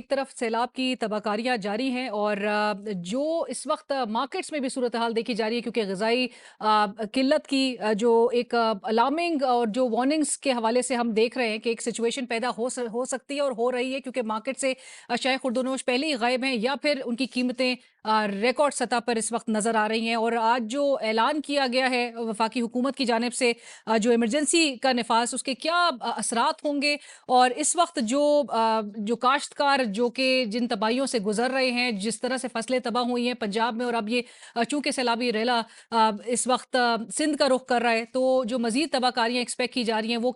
ایک طرف سیلاب کی تباہکاریاں جاری ہیں اور جو اس وقت مارکیٹس میں بھی صورتحال دیکھی جا رہی ہے کیونکہ غذائی قلت کی جو ایک الارمنگ اور جو وارننگز کے حوالے سے ہم دیکھ رہے ہیں کہ ایک سچویشن پیدا ہو سکتی ہے اور ہو رہی ہے کیونکہ مارکیٹ سے شائع خوردونوش پہلے ہی غائب ہیں یا پھر ان کی قیمتیں ریکارڈ سطح پر اس وقت نظر آ رہی ہیں۔ اور آج جو اعلان کیا گیا ہے وفاقی حکومت کی جانب سے جو ایمرجنسی کا نفاذ، اس کے کیا اثرات ہوں گے؟ اور اس وقت جو کاشتکار جو کہ جن تباہیوں سے گزر رہے ہیں، جس طرح سے فصلیں تباہ ہوئی ہیں پنجاب میں، اور اب یہ چونکہ سیلابی ریلا اس وقت سندھ کا رخ کر رہا ہے، تو جو مزید تباہ کاریاں ایکسپیکٹ کی جا رہی ہیں وہ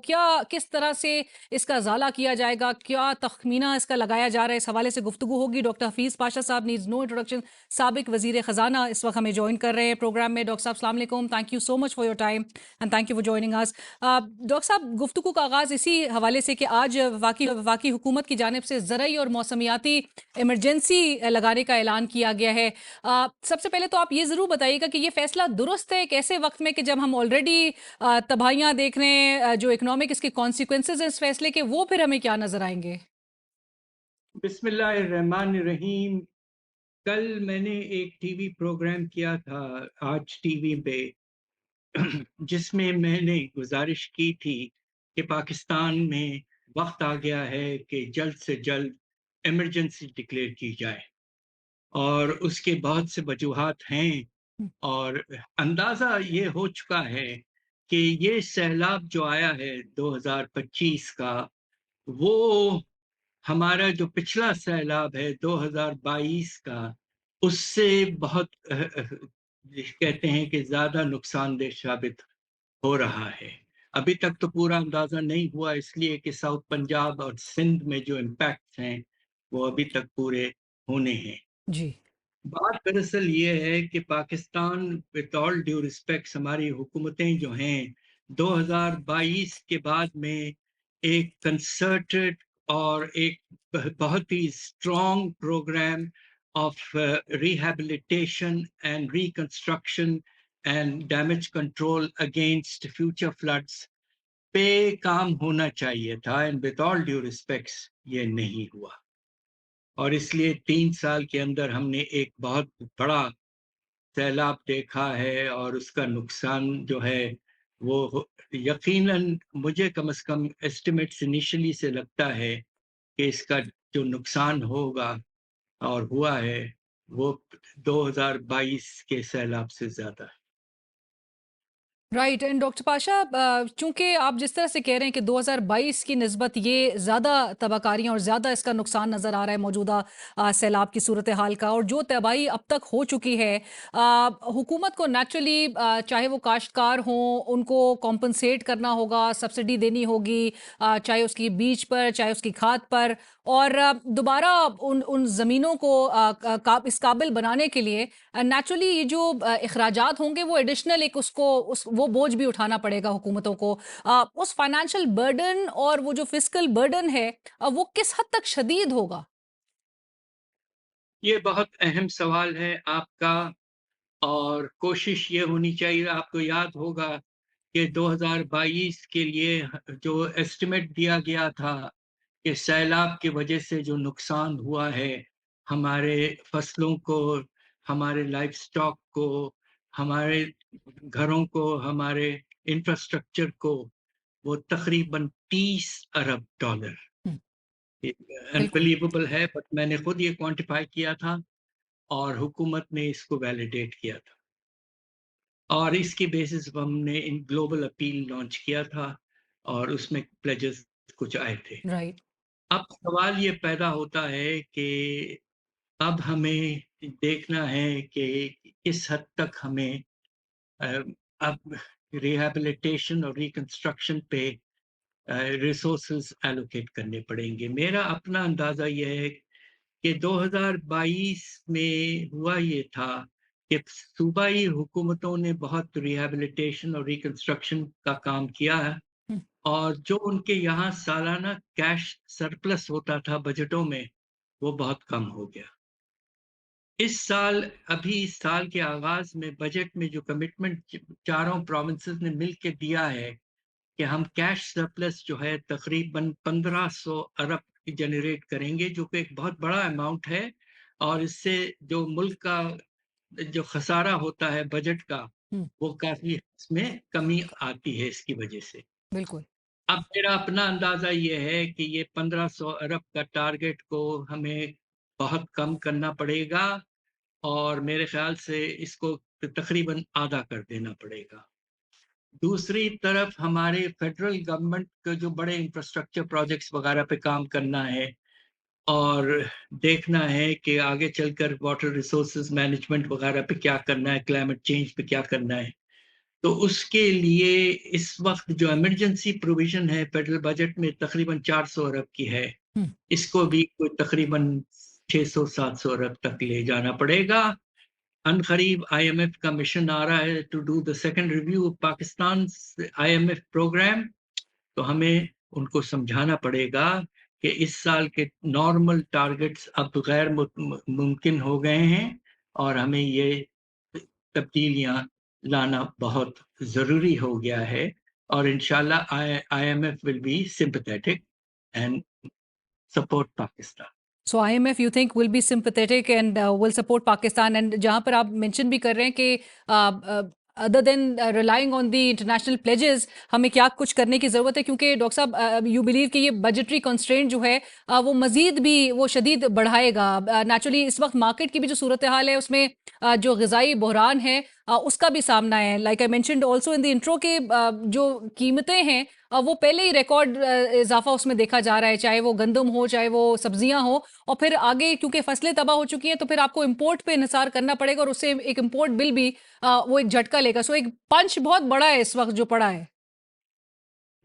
کس طرح سے اس کا ازالہ کیا جائے گا، کیا تخمینہ اس کا لگایا جا رہا ہے؟ اس حوالے سے گفتگو ہوگی۔ ڈاکٹر حفیظ پاشا صاحب نیڈز نو انٹروڈکشن، سابق وزیر خزانہ، اس وقت ہمیں جوائن کر رہے ہیں پروگرام میں۔ ڈاکٹر صاحب السلام علیکم، thank you so much for your time and thank you for joining us. Doctor صاحب، گفتگو کا آغاز اسی حوالے سے کہ آج وفاقی حکومت کی جانب سے زرعی اور موسمیاتی ایمرجنسی لگانے کا اعلان کیا گیا ہے۔ سب سے پہلے تو آپ یہ ضرور بتائیے گا کہ یہ فیصلہ درست ہے ایک ایسے وقت میں کہ جب ہم آلریڈی تباہیاں دیکھ رہے ہیں، جو اکنامک اس کے کانسیکوینسز ہیں اس فیصلے کے، وہ پھر ہمیں کیا نظر آئیں گے؟ بسم اللہ الرحمن الرحیم۔ کل میں نے ایک ٹی وی پروگرام کیا تھا، آج ٹی وی پہ، جس میں نے گزارش کی تھی کہ پاکستان میں وقت آ گیا ہے کہ جلد سے جلد ایمرجنسی ڈکلیئر کی جائے، اور اس کے بہت سے وجوہات ہیں، اور اندازہ یہ ہو چکا ہے کہ یہ سیلاب جو آیا ہے 2025 کا، وہ ہمارا جو پچھلا سیلاب ہے 2022 کا، اس سے بہت کہتے ہیں کہ زیادہ نقصان دہ ثابت ہو رہا ہے۔ ابھی تک تو پورا اندازہ نہیں ہوا، اس لیے کہ ساؤتھ پنجاب اور سندھ میں جو امپیکٹس ہیں وہ ابھی تک پورے ہونے ہیں۔ جی بات دراصل یہ ہے کہ Pakistan with all due respects, ہماری حکومتیں جو ہیں 2022 کے بعد میں ایک کنسرٹڈ اور ایک بہت ہی strong programme of rehabilitation and reconstruction and damage control against future floods پہ کام ہونا چاہیے تھا، and with all due respects یہ نہیں ہوا، اور اس لیے 3 سال کے اندر ہم نے ایک بہت بڑا سیلاب دیکھا ہے، اور اس کا نقصان جو ہے وہ یقیناً مجھے کم از کم ایسٹیمیٹس انیشلی سے لگتا ہے کہ اس کا جو نقصان ہوگا اور ہوا ہے وہ 2022 کے سیلاب سے زیادہ ہے۔ رائٹ اینڈ ڈاکٹر پاشا، چونکہ آپ جس طرح سے کہہ رہے ہیں کہ 2022 کی نسبت یہ زیادہ تباہ کاریاں اور زیادہ اس کا نقصان نظر آ رہا ہے موجودہ سیلاب کی صورتحال کا، اور جو تباہی اب تک ہو چکی ہے، حکومت کو نیچرلی چاہے وہ کاشتکار ہوں ان کو کمپنسیٹ کرنا ہوگا، سبسڈی دینی ہوگی، چاہے اس کی بیج پر، چاہے اس کی کھاد پر، اور دوبارہ ان زمینوں کو اس قابل بنانے کے لیے نیچرلی یہ جو اخراجات ہوں گے وہ ایڈیشنل ایک وہ بوجھ بھی اٹھانا پڑے گا حکومتوں کو۔ اس فائنینشیل برڈن اور وہ جو فسکل برڈن ہے وہ کس حد تک شدید ہوگا؟ یہ بہت اہم سوال ہے آپ کا، اور کوشش یہ ہونی چاہیے، آپ کو یاد ہوگا کہ 2022 کے لیے جو ایسٹیمیٹ دیا گیا تھا کہ سیلاب کی وجہ سے جو نقصان ہوا ہے ہمارے فصلوں کو، ہمارے لائف سٹاک کو، ہمارے گھروں کو، ہمارے انفراسٹرکچر کو، وہ تقریباً $30 ارب۔ ہم، بالکل انبلیویبل ہے، بٹ میں نے خود یہ کوانٹیفائی کیا تھا، اور حکومت نے اس کو ویلیڈیٹ کیا تھا، اور اس کی بیسس پر ہم نے ان گلوبل اپیل لانچ کیا تھا، اور اس میں پلیجز کچھ آئے تھے۔ رائٹ اب سوال یہ پیدا ہوتا ہے کہ اب ہمیں دیکھنا ہے کہ کس حد تک ہمیں اب ریہیبلیٹیشن اور ریکنسٹرکشن پہ ریسورسز ایلوکیٹ کرنے پڑیں گے۔ میرا اپنا اندازہ یہ ہے کہ 2022 میں ہوا یہ تھا کہ صوبائی حکومتوں نے بہت ریہیبلیٹیشن اور ریکنسٹرکشن کا کام کیا ہے، اور جو ان کے یہاں سالانہ کیش سرپلس ہوتا تھا بجٹوں میں، وہ بہت کم ہو گیا۔ اس سال، ابھی اس سال کے آغاز میں بجٹ میں جو کمٹمنٹ چاروں پروونسز نے مل کے دیا ہے کہ ہم کیش سرپلس جو ہے تقریباً 1500 ارب जनरेट करेंगे, जो कि एक बहुत बड़ा अमाउंट है, और इससे जो मुल्क का जो खसारा होता है बजट का, हम्म, वो काफ़ी इसमें कमी आती है इसकी वजह से। बिल्कुल। अब मेरा अपना अंदाज़ा ये है कि ये 1500 अरब का टारगेट को हमें बहुत कम करना पड़ेगा, और मेरे ख़्याल से इसको तकरीबन आधा कर देना पड़ेगा। दूसरी तरफ हमारे फेडरल गवर्नमेंट के जो बड़े इंफ्रास्ट्रक्चर प्रोजेक्ट्स वगैरह पे काम करना है, और देखना है कि आगे चलकर वाटर रिसोर्सेज मैनेजमेंट वगैरह पे क्या करना है, क्लाइमेट चेंज पे क्या करना है। तो उसके लिए इस वक्त जो इमरजेंसी प्रोविजन है फेडरल बजट में तकरीबन 400 अरब की है, हम्म, इसको भी कोई तकरीबन 600-700 अरब तक ले जाना पड़ेगा। अनकरीब आईएमएफ का मिशन आ रहा है to do the second review of Pakistan IMF program. तो हमें उनको समझाना पड़ेगा कि इस साल के नॉर्मल टारगेट्स अब गैर मुमकिन हो गए हैं, और हमें ये तब्दीलियां लाना बहुत ज़रूरी हो गया है, और इंशाल्लाह IMF will be sympathetic and support Pakistan. So IMF you think will be sympathetic and will support Pakistan, and जहां पर आप मेंशन भी कर रहे हैं कि other than relying on the international pledges हमें क्या कुछ करने की ज़रूरत है, क्योंकि डॉक्टर साहब यू बिलीव कि ये बजटरी कंस्ट्रेंट जो है वो मजीद भी वो शदीद बढ़ाएगा। नेचुरली इस वक्त मार्केट की भी जो सूरत हाल है उसमें जो ग़िज़ाई बहरान है उसका भी सामना है। Like I mentioned also in the intro के जो कीमतें हैं वो पहले ही रिकॉर्ड इजाफा उसमें देखा जा रहा है, चाहे वो गंदम हो चाहे वो सब्जियां हो। और फिर आगे क्योंकि फसलें तबाह हो चुकी हैं तो फिर आपको इंपोर्ट पे इन्हिसार करना पड़ेगा, और उससे एक इंपोर्ट बिल भी वो एक झटका लेगा। सो एक पंच बहुत बड़ा है इस वक्त जो पड़ा है।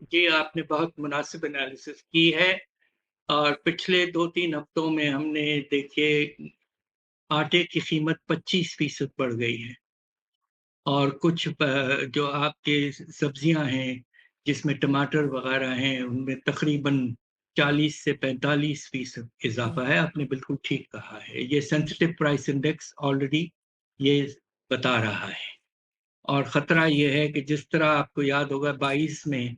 जी, आपने बहुत मुनासिब एनालिसिस की है, और पिछले 2-3 हफ्तों में हमने देखिए आटे की कीमत 25% बढ़ गई है, और कुछ जो आपके सब्जियां हैं जिसमें टमाटर वगैरह हैं उनमें तकरीबन 40 से 45% जी। इजाफा है। आपने बिल्कुल ठीक कहा है, ये सेंसिटिव प्राइस इंडेक्स ऑलरेडी ये बता रहा है। और ख़तरा ये है कि जिस तरह आपको याद होगा 22 में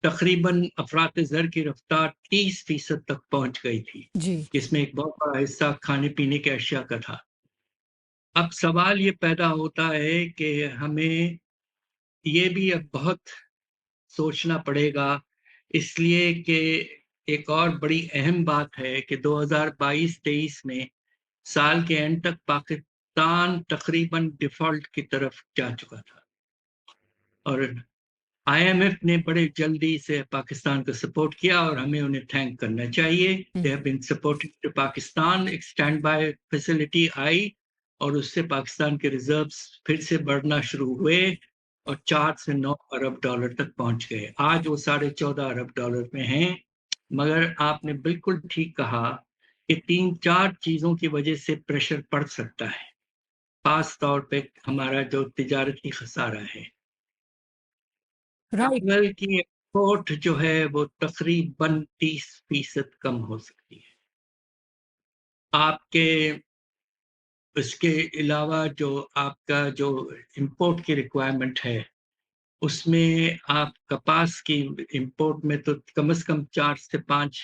तकरीबन अफरात ज़र की रफ्तार 30% तक पहुंच गई थी, जी। जिसमें एक बहुत बड़ा हिस्सा खाने पीने के अशिया का था। अब सवाल ये पैदा होता है कि हमें ये भी अब बहुत सोचना पड़ेगा, इसलिए कि एक और बड़ी अहम बात है कि 2022-23 में साल के एंड तक पाकिस्तान तकरीबन डिफ़ॉल्ट की तरफ जा चुका था, और आईएमएफ ने बड़े जल्दी से पाकिस्तान को सपोर्ट किया, और हमें उन्हें थैंक करना चाहिए। They have been supporting to Pakistan. एक स्टैंड बाय फैसिलिटी आई, और उससे पाकिस्तान के रिजर्व्स फिर से बढ़ना शुरू हुए, और 4 से 9 अरब डॉलर तक पहुंच गए। आज वो 14.5 अरब डॉलर में हैं। मगर आपने बिल्कुल ठीक कहा कि 3-4 चीज़ों की वजह से प्रेशर पड़ सकता है, खास तौर पे हमारा जो तिजारती खसारा है। राइट। चावल की एक्सपोर्ट जो है वो तकरीबन 30% कम हो सकती है। आपके इसके अलावा जो आपका जो इंपोर्ट की रिक्वायरमेंट है, उसमें आप कपास की इंपोर्ट में तो कम से कम 4 से 5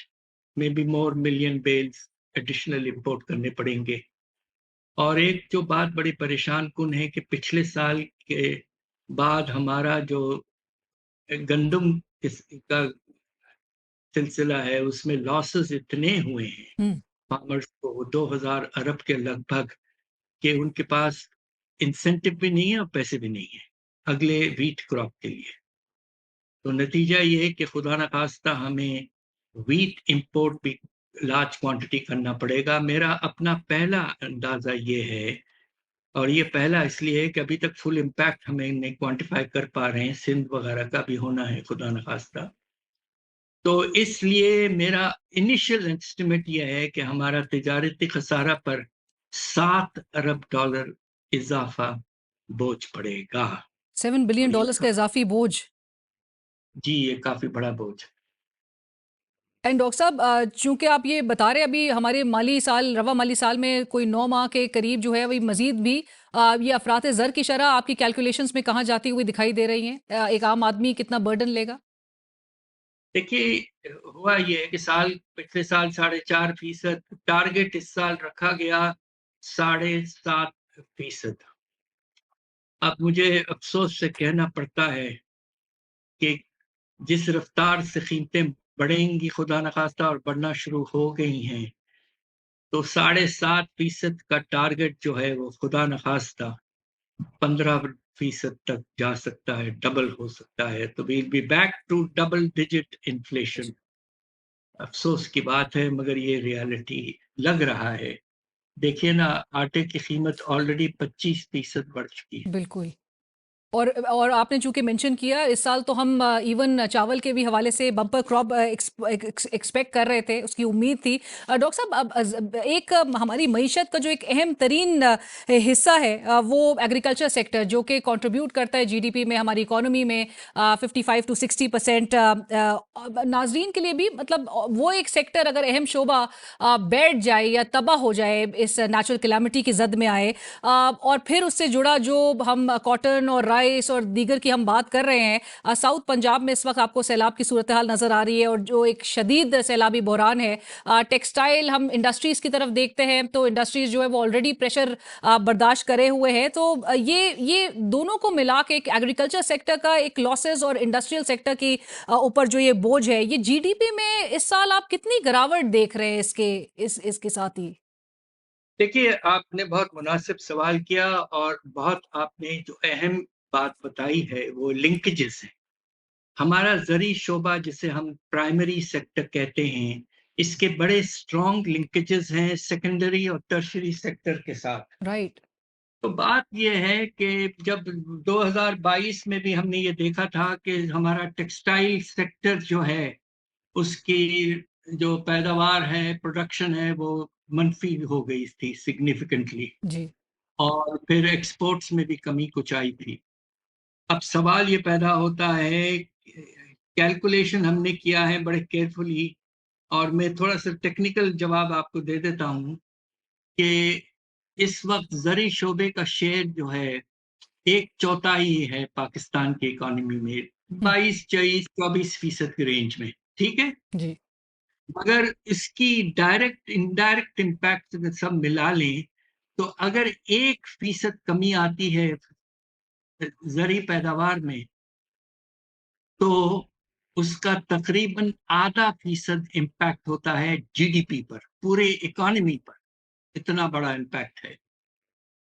may be more million bales additional import करने पड़ेंगे। और एक जो बात बड़ी परेशान कुन है कि पिछले साल के बाद हमारा जो गंदम का सिलसिला है उसमें लॉसेस इतने हुए हैं हम्म। फार्मर्स को 2000 अरब के लगभग, कि उनके पास इंसेंटिव भी नहीं है और पैसे भी नहीं है अगले व्हीट क्रॉप के लिए। तो नतीजा ये है कि खुदा न खास्ता हमें व्हीट इंपोर्ट भी लार्ज क्वांटिटी करना पड़ेगा। मेरा अपना पहला अंदाजा ये है, और ये पहला इसलिए है कि अभी तक फुल इम्पैक्ट हमें नहीं क्वांटिफाई कर पा रहे हैं, सिंध वगैरह का भी होना है खुदा न खास्ता। तो इसलिए मेरा इनिशियल एस्टिमेट ये है कि हमारा तिजारती खसारा पर 7 अरब डॉलर इजाफा बोझ पड़ेगा। और ये $7 बिलियन का इजाफी बोझ। जी, ये काफी बड़ा बोझ है। एंड डॉक्टर साहब चूंकि आप ये बता रहे हैं अभी हमारे माली साल रवा माली साल में कोई 9 माह के करीब जो है वही मजीद भी ये अफरात ज़र की शरह आपकी कैलकुलेशंस में कहाँ जाती हुई दिखाई दे रही हैं? एक आम आदमी कितना बर्डन लेगा? देखिए, हुआ ये है कि पिछले साल 4.5%, टारगेट इस साल रखा गया 7.5%। अब मुझे अफ़सोस से कहना पड़ता है कि जिस रफ़्तार से कीमतें बढ़ेंगी, खुदा न ख़ास्ता, और बढ़ना शुरू हो गई हैं, तो 7.5% का टारगेट जो है वो खुदा न ख़ास्ता 15% तक जा सकता है, डबल हो सकता है। तो we will be back to double digit inflation. अफ़सोस की बात है, मगर ये रियलिटी लग रहा है। देखिए ना, आटे की कीमत ऑलरेडी 25% बढ़ चुकी है। बिल्कुल। और आपने चूँकि मेंशन किया, इस साल तो हम इवन चावल के भी हवाले से बम्पर क्रॉप एक्सपेक्ट कर रहे थे, उसकी उम्मीद थी। डॉक्टर साहब, अब एक हमारी मईशत का जो एक अहम तरीन हिस्सा है, वो एग्रीकल्चर सेक्टर, जो कि कंट्रीब्यूट करता है जीडीपी में, हमारी इकोनॉमी में 55 to 60% नाजरीन के लिए भी, मतलब वो एक सेक्टर अगर अहम शोबा बैठ जाए या तबाह हो जाए, इस नेचुरल कैलामिटी की जद में आए, और फिर उससे जुड़ा जो हम कॉटन और राइस और दीगर की हम बात कर रहे हैं, साउथ पंजाब में इस वक्त आपको सैलाब की सूरत हाल नज़र आ रही है और जो एक शदीद सैलाबी बहरान है। टेक्सटाइल, हम इंडस्ट्रीज़ की तरफ देखते हैं तो इंडस्ट्रीज़ जो है वो ऑलरेडी प्रेशर बर्दाश्त करे हुए हैं। तो ये दोनों को मिला के एक एग्रीकल्चर सेक्टर का एक लॉसेस और इंडस्ट्रियल सेक्टर की ऊपर जो ये बोझ है, ये जीडीपी में इस साल आप कितनी गिरावट देख रहे हैं इसके साथ ही? देखिए, आपने बहुत मुनासिब सवाल किया, और बहुत आपने जो अहम बात बताई है, वो लिंकेजेस हैं। हमारा ज़री शोबा, जिसे हम प्राइमरी सेक्टर कहते हैं, इसके बड़े स्ट्रॉन्ग लिंकेजेस हैं सेकेंडरी और टर्शियरी सेक्टर के साथ। राइट। तो बात ये है कि जब 2022 में भी हमने ये देखा था कि हमारा टेक्सटाइल सेक्टर जो है, उसकी जो पैदावार है, प्रोडक्शन है, वो मनफ़ी हो गई थी सिग्निफिकेंटली, जी। और फिर एक्सपोर्ट्स में भी कमी कुछ आई थी। अब सवाल ये पैदा होता है, कैलकुलेशन हमने किया है बड़े केयरफुली, और मैं थोड़ा-सा टेक्निकल जवाब आपको दे देता हूँ कि इस वक़्त ज़री शोबे का शेयर जो है, 1/4 है पाकिस्तान की इकॉनमी में, हम्म। 22, 23, 24% की रेंज में, ठीक है? जी। मगर इसकी डायरेक्ट, इनडायरेक्ट इम्पैक्ट अगर सब मिला लें, तो अगर 1% कमी आती है ज़री पैदावार में, तो उसका तकरीबन आधा फीसद इम्पैक्ट होता है जीडीपी पर, पूरे इकॉनमी पर। इतना बड़ा इम्पैक्ट है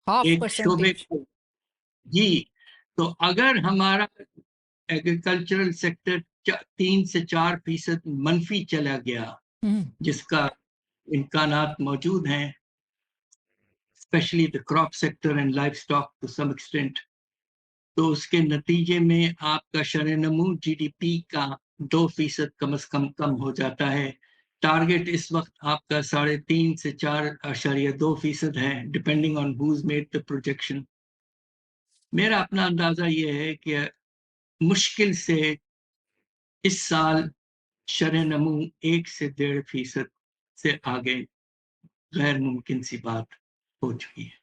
हाफ एक शोबे परसेंटेज। को। जी, तो अगर हमारा एग्रीकल्चरल सेक्टर 3 से 4% मनफी चला गया, हम्म। जिसका इम्कानात मौजूद हैं, specially the crop sector and livestock to some extent, तो उसके नतीजे में आपका शरह-ए-नमू जीडीपी का 2% कम से कम हो जाता है। टारगेट इस वक़्त आपका 3.5 से 4.2% है, depending on who has made the projection. मेरा अपना अंदाज़ा ये है कि मुश्किल से इस साल शरह-ए-नमू 1 से 1.5% से आगे गैर मुमकिन सी बात हो चुकी है।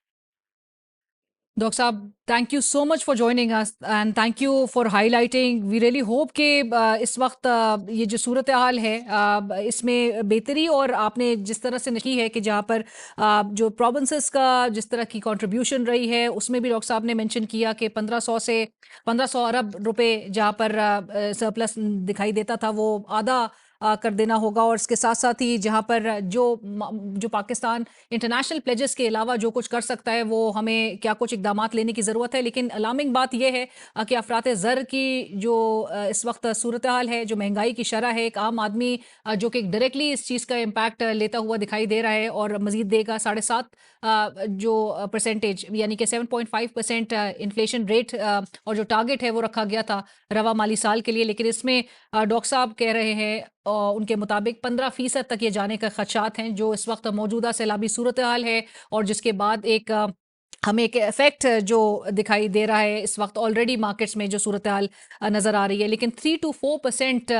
डॉक्टर साहब, thank you so much for joining us and thank you for highlighting. We really hope कि इस वक्त ये जो सूरत हाल है, इसमें बेहतरी, और आपने जिस तरह से नकी है कि जहाँ पर जो प्रोविंसेस का जिस तरह की कंट्रीब्यूशन रही है, उसमें भी डॉक्टर साहब ने मेंशन किया कि 1500 अरब रुपए जहाँ पर सरप्लस दिखाई देता था, वो आधा कर देना होगा। और इसके साथ साथ ही जहाँ पर जो पाकिस्तान इंटरनेशनल प्लेजेस के अलावा जो कुछ कर सकता है, वो हमें क्या कुछ इकदामात लेने की ज़रूरत है। लेकिन अलार्मिंग बात यह है कि अफरात ज़र की जो इस वक्त सूरत हाल है, जो महंगाई की शरह है, एक आम आदमी जो कि डायरेक्टली इस चीज़ का इम्पैक्ट लेता हुआ दिखाई दे रहा है, और मजीद देगा 7.5 जो परसेंटेज, यानी कि 7.5% इन्फ्लेशन रेट, और जो टारगेट है वो रखा गया था रवा माली साल के लिए। लेकिन इसमें डॉक्टर साहब कह रहे हैं, उनके मुताबिक 15% तक ये जाने का खदशात हैं, जो इस वक्त मौजूदा सैलाबी सूरत हाल है, और जिसके बाद एक हमें एक इफेक्ट जो दिखाई दे रहा है इस वक्त ऑलरेडी मार्केट्स में जो सूरत हाल नज़र आ रही है। लेकिन 3 to 4%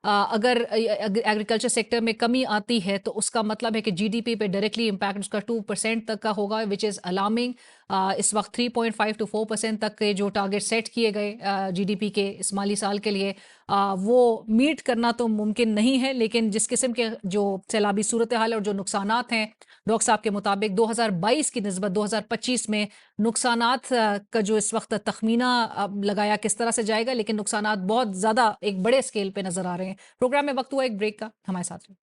अगर एग्रीकल्चर सेक्टर में कमी आती है, तो उसका मतलब है कि जीडीपी पे डायरेक्टली इम्पैक्ट उसका 2% तक का होगा, विच इज़ अलार्मिंग। اس وقت 3.5 to 4% تک کے جو ٹارگٹ سیٹ کیے گئے GDP کے اس مالی سال کے لیے وہ میٹ کرنا تو ممکن نہیں ہے، لیکن جس قسم کے جو سیلابی صورتحال اور جو نقصانات ہیں ڈاکٹر صاحب کے مطابق 2022 کی نسبت 2025 میں نقصانات کا جو اس وقت تخمینہ لگایا کس طرح سے جائے گا، لیکن نقصانات بہت زیادہ ایک بڑے اسکیل پہ نظر آ رہے ہیں۔ پروگرام میں وقت ہوا ایک بریک کا، ہمارے ساتھ رہیں۔